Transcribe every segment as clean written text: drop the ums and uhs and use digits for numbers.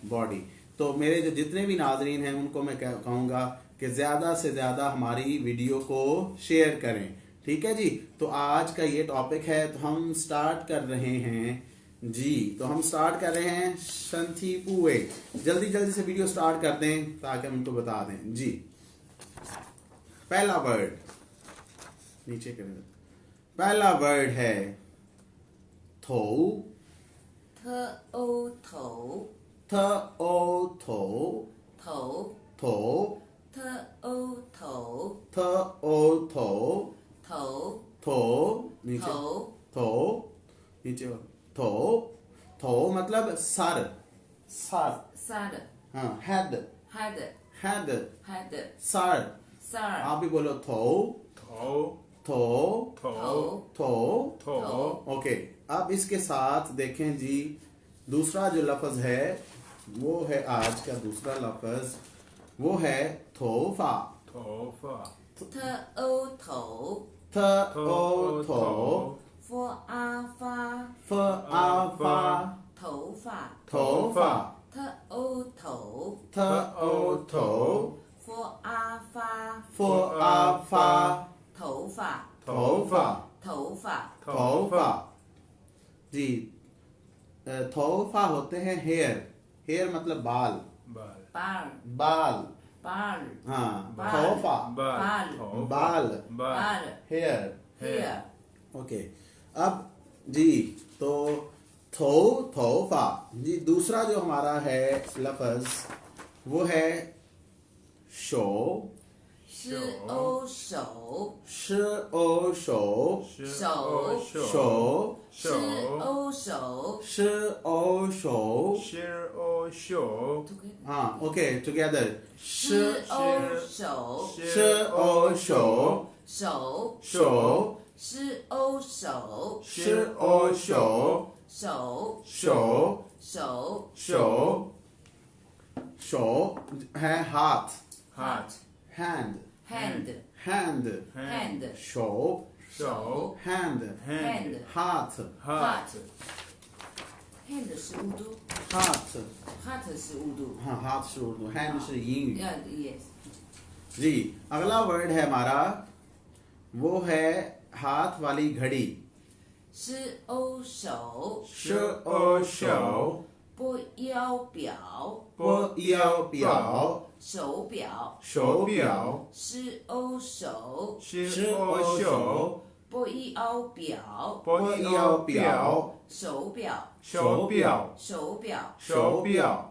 Body. तो मेरे जो जितने भी नाजरीन हैं उनको मैं कहूँगा कि ज़्यादा से ज़्यादा हमारी वीडियो को शेयर करें। ठीक है जी। तो आज का ये टॉपिक है, तो हम स्टार्ट कर रहे हैं जी। तो हम स्टार्ट कर रहे हैं शंथी पुए। जल्दी जल्दी से वीडियो स्टार्ट कर दें ताकि हम उनको बता दें जी। पहला वर्ड नीचे करें। पहला वर्ड है थो। थ ओ थो थ ओ थो थो थो थ ओ थो थ ओ थो थो थो नीचे थो थो नीचे थो थो मतलब सर सर। सर हाँ head head head head sir. Sir आप भी बोलो थो थो थो थो थो। थो ओके, अब इसके साथ देखें जी, दूसरा जो लफ्ज है वो है आज का दूसरा लफ्ज, वो है थोफा। थोफा थ ओ थो थ ओ थो फ आ फा फ आ फा 头发 थोफा थ ओ थो थ ओ थो फ आ फा फ आ फा 头发 थोफा 头发 थोफा जी। थोफा होते हैं हेयर। हेयर मतलब बाल। बाल 巴 बाल 巴 हाँ बाल। थोफा बाल बाल बाल 巴 हेयर। here ओके, अब जी तो थो थोफा जी। दूसरा जो हमारा है लफ्ज वो है शो। 是哦手 श ओ शो 手 शो 是哦手 श ओ शो शेर ओ शो हाँ ओके टुगेदर 是哦手 श ओ शो 手 शो 是哦手 श ओ शो 手 शो 手 शो शो है हाथ। हाथ hand hand hand hand show show hand hand हाथ हाथ hand 是乌都 हाथ heart 是乌都 हाँ हाथ से उर्दू, हैंड से यिंग yes जी। अगला वर्ड है हमारा वो है हाथ वाली घड़ी। 是哦手 श ओ शो 不腰表 प याओ प्याओ 手表 शो प्याओ 是哦手 शेर ओ शो 不腰表 प याओ प्याओ 手表 शो प्याओ 手表 शो प्याओ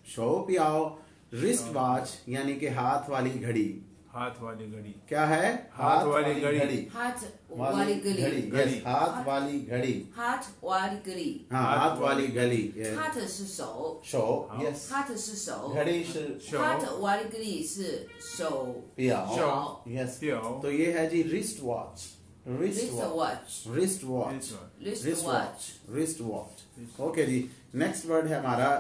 शो प्याओ रिस्ट वॉच यानी कि हाथ वाली घड़ी। हाथ वाली घड़ी क्या है? हाथ वाली घड़ी। हाथ वाली घड़ी यस हाथ वाली घड़ी। हाथ वाली घड़ी हाँ हाथ वाली घड़ी। हाथ 是手 शो यस हाथ 是手 घड़ी से शो हाथ वाली घड़ी是手 प्याओ शो यस। प्याओ तो ये है जी wrist watch. wrist watch wrist watch wrist watch wrist watch. Okay जी, नेक्स्ट वर्ड है हमारा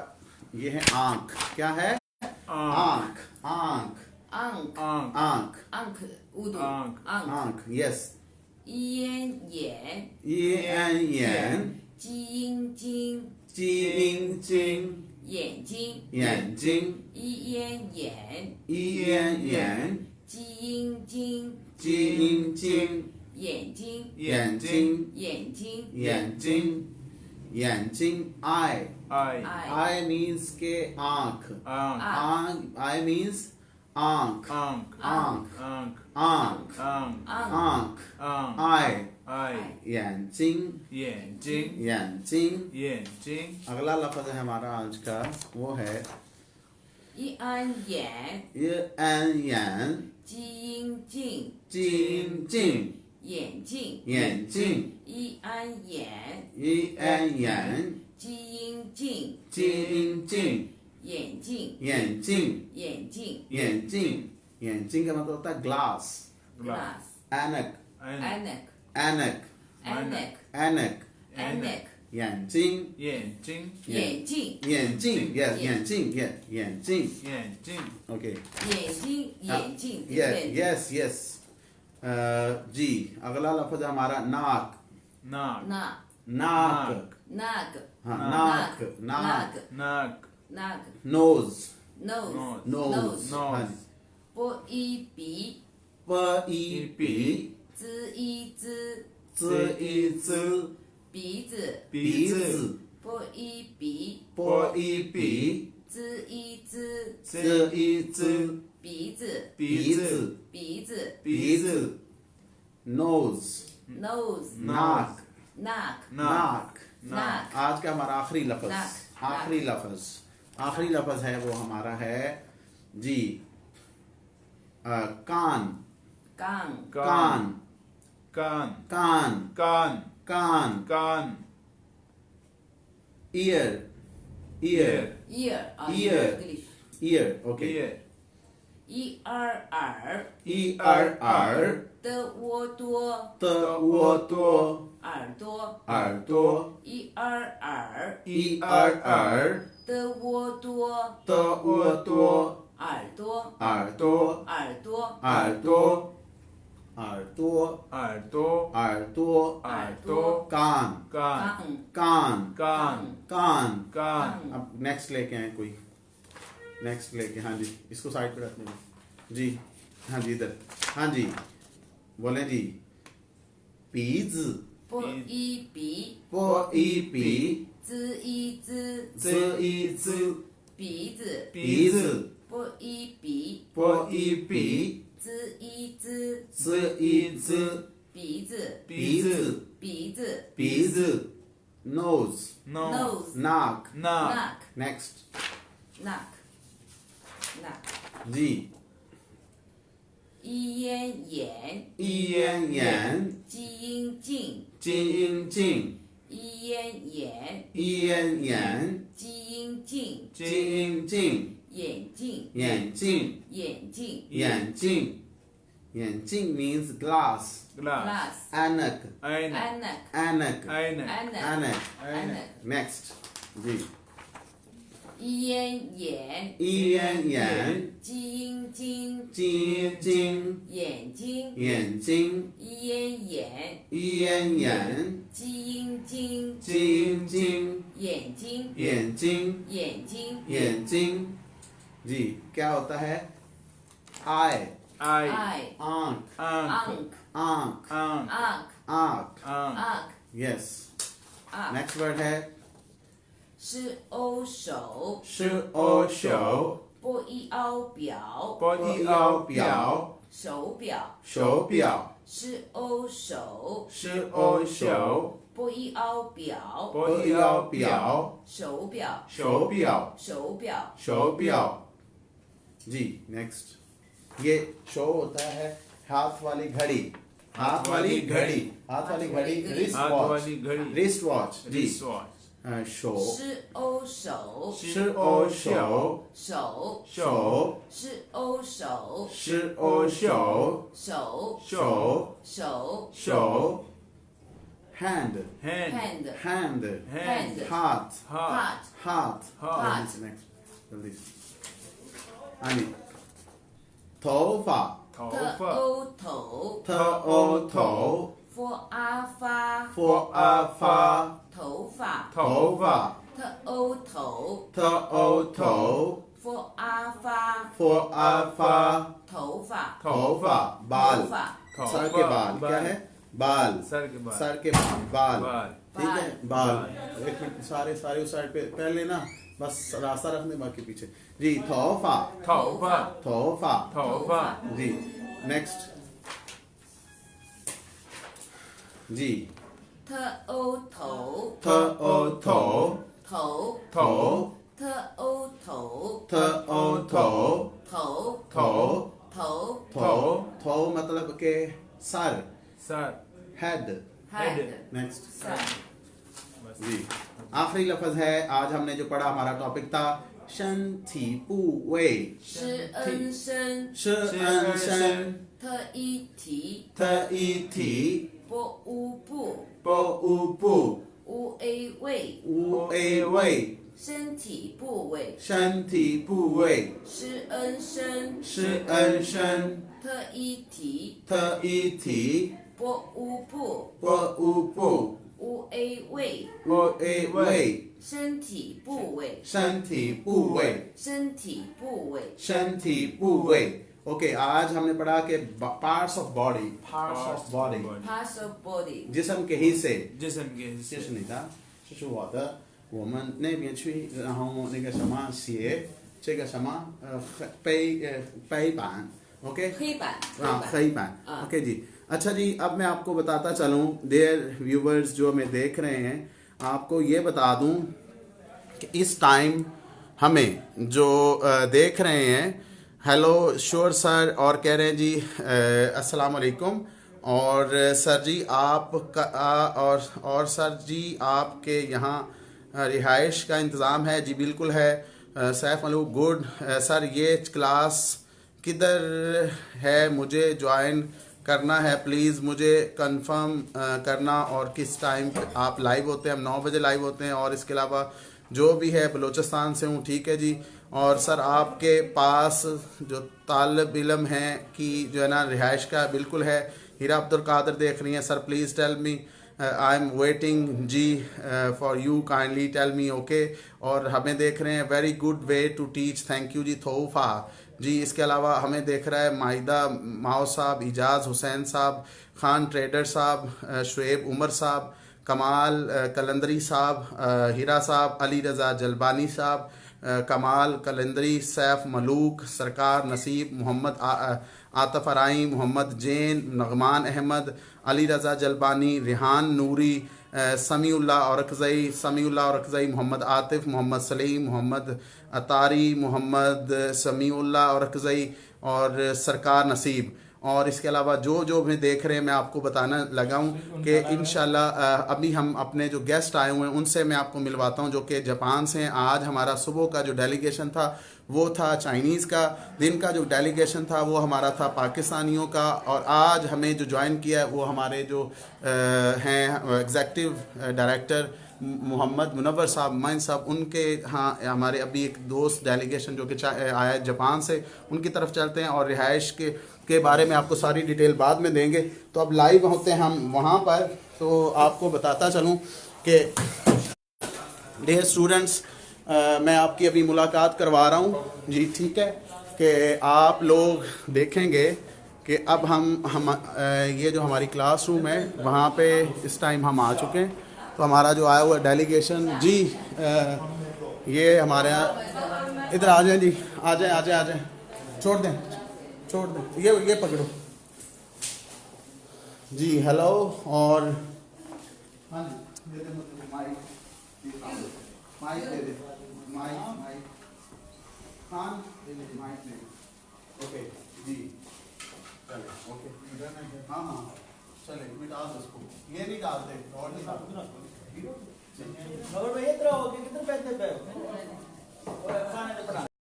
ये है आंख। क्या है? आंख आंख आंख आंख आंख आंख乌都 आंख आंख आंख यस 眼眼 येन येन 睛睛 जिंग जिंग 眼睛 眼睛一眼眼 येन येन 睛睛 जिंग जिंग 眼睛眼睛眼睛眼睛眼睛 eye आई eye means के आंख आंख आंख eye means आंख आंख आंख आंख आंख आंख आंख आंख eye 爱 眼睛眼睛眼睛眼睛 अगला लफ्ज है हमारा आज का वो है 一安眼 ये एन यन 睛睛 जिंग जिंग 眼睛眼睛一安眼 ये एन यन 睛睛 जिंग जिंग 眼镜眼睛眼镜眼睛眼睛का मतलब होता है glass. glass एनक anek एनक anek एनक anek 眼睛眼睛眼镜眼镜 yes 眼镜 yes 眼镜眼睛 okay 眼睛眼镜 yes yes yes जी अगला लफ्ज है हमारा नाक नाक ना नाक नाक हाँ नाक नाक नाक नाक nose nose nose Nose. हाँ जी 波一鼻 प ई पी 滋一滋 ज ई ज 鼻子鼻子波一鼻 प ई पी 滋一滋 ज ई ज 鼻子鼻子鼻子鼻子 nose nose नाक नाक नाक नाक आज का हमारा आखिरी लफ्ज नाक, आखिरी लफ्ज है वो हमारा है जी कान कान कान कान कान कान कान कान ear ear ear Ear. English ear okay ear er 一二二的窝多的窝多耳朵耳朵一二二一二二的窝多的窝多耳朵耳朵耳朵耳朵耳朵耳朵耳朵耳朵 कान 干 कान कान干 कान 干 अब नेक्स्ट लेके आए कोई नेक्स्ट लेके हाँ जी इसको साइड पे रखने दो जी हाँ जी इधर हाँ जी बोले जी पीज 波一鼻 पो ई पी 滋一滋 ज ई ज 鼻子鼻子波一鼻 पो ई पी 滋一滋 ज ई ज 鼻子鼻子鼻子鼻子 nose nose nose नाक naak nack next nack nack जी 一咽眼一咽眼基因镜金英镜一咽眼一咽眼基因镜金英镜眼镜眼镜眼镜眼镜眼镜 means glass glass glass anak einek anak anak einek anak anak anak next जी 一咽眼一咽眼基因镜金英镜眼睛眼睛一咽眼一咽眼基因镜金英镜眼睛眼睛眼睛眼睛जी क्या होता है eye eye eye आंख ank ank आंख ank ank आंख ank ank yes ank next word है 是欧手是欧手波一凹表 body 腰 out 表手表手表是欧手是欧手波一凹表 body 腰 out 表手表手表手表手表जी next ये show होता है हाथ वाली घड़ी हाथ वाली घड़ी हाथ वाली घड़ी रिस्ट हाथ वॉच वाली घड़ी रिस्ट वॉच जी wristwatch show 是欧手是欧手手手是欧手是欧手手手手手 hand hand hand hand hand हाथ heart heart हाथ heart नेक्स्ट जल्दी से हाँ जी 头发头特发欧头特欧头 for 阿发 for 阿发头发头发特欧头特欧头 for 阿发 for 阿发头发头发 बाल 头发 सर के बाल क्या है बाल सर के बाल सर के बाल बाल ठीक है बाल एक मिनट सारे सारे उस साइड पे पहले ना बस रास्ता रखने बाकी पीछे जी तोहफा 头发 तोहफा 头发 जी नेक्स्ट जी 特欧头特欧头头头特欧头特欧头头头头头头मतलब के sir sir head head next side जी आखिरी लफ्ज है आज हमने जो पढ़ा हमारा टॉपिक था 身体部位施恩生是恩生特一体特一体波乌布波乌部乌 A 位无 A 位身体部位身体部位施恩生是恩生特一体特一体波乌布波乌部无 A 位， O A 位，身体部位，身体部位，身体部位，身体部位。ओके आज हमने पढ़ा कि parts of body, parts of body, parts of body， जिस्म के हिस्से。 जिस्म के हिस्से 这是你的，这是我的。我们那边去，然后那个什么写这个什么背板 ，OK 黑板，黑板हाँ। ओके जी। अच्छा जी, अब मैं आपको बताता चलूं देयर व्यूवर्स जो हमें देख रहे हैं, आपको ये बता दूं कि इस टाइम हमें जो देख रहे हैं, हेलो श्योर सर, और कह रहे हैं जी अस्सलाम वालेकुम, और सर जी आप और सर जी आपके यहाँ रिहाइश का इंतज़ाम है? जी बिल्कुल है। सैफ मलूक गुड। सर ये क्लास किधर है, मुझे ज्वाइन करना है, प्लीज़ मुझे कंफर्म करना, और किस टाइम आप लाइव होते हैं? हम 9 बजे लाइव होते हैं, और इसके अलावा जो भी है बलूचिस्तान से हूँ, ठीक है जी। और सर आपके पास जो तालिब इल्म हैं कि जो है ना रिहाइश का, बिल्कुल है। हीरा अब्दुल कादर देख रही हैं, sir please tell me, I am waiting जी for you, kindly tell me, okay. और हमें देख रहे हैं, very good way to teach, thank you जी तोहफा जी। इसके अलावा हमें देख रहा है माहिदा माओ साहब, इजाज़ हुसैन साहब, खान ट्रेडर साहब, शुएब उमर साहब, कमाल कलंदरी साहब, हीरा साहब, अली रज़ा जलबानी साहब, कमाल कलंदरी, सैफ मलूक, सरकार नसीब, मोहम्मद आतफ अराई, मोहम्मद जैन, नगमान अहमद, अली रज़ा जलबानी, रिहान नूरी, समीउल्लाह औरकज़ई, मोहम्मद आतिफ, मोहम्मद सलीम, मोहम्मद अतारी, मोहम्मद समीउल्लाह औरकज़ई, और सरकार नसीब। और इसके अलावा जो भी देख रहे हैं, मैं आपको बताना लगा हूँ कि इंशाल्लाह अभी हम अपने जो गेस्ट आए हुए हैं उनसे मैं आपको मिलवाता हूँ, जो कि जापान से हैं। आज हमारा सुबह का जो डेलीगेशन था वो था चाइनीज़ का, दिन का जो डेलीगेशन था वो हमारा था पाकिस्तानियों का, और आज हमें जो ज्वाइन किया है वो हमारे जो हैं एग्जेक्टिव डायरेक्टर मोहम्मद मुनव्वर साहब, माइन साहब, उनके हाँ हमारे अभी एक दोस्त डेलीगेशन जो कि आया जापान से, उनकी तरफ चलते हैं, और रिहाइश के बारे में आपको सारी डिटेल बाद में देंगे। तो अब लाइव होते हैं हम वहाँ पर, तो आपको बताता चलूँ कि डियर स्टूडेंट्स, मैं आपकी अभी मुलाकात करवा रहा हूँ जी, ठीक है, कि आप लोग देखेंगे कि अब हम ये जो हमारी क्लासरूम है वहाँ पे इस टाइम हम आ चुके हैं। तो हमारा जो आया हुआ डेलीगेशन जी, ये हमारे यहाँ इधर आ जाए जी, आ जाए, छोड़ दें, ये पकड़ो जी। हेलो, और हाँ जी, दे दे माइक दे दे, माइक हाँ दे दे, माइक दे दे, ओके जी, चलो ओके, हाँ चले, मिटा दो इसको, ये नहीं डालते और नहीं डालते। मगर मैं ये तरह हो गया किधर बैठते पे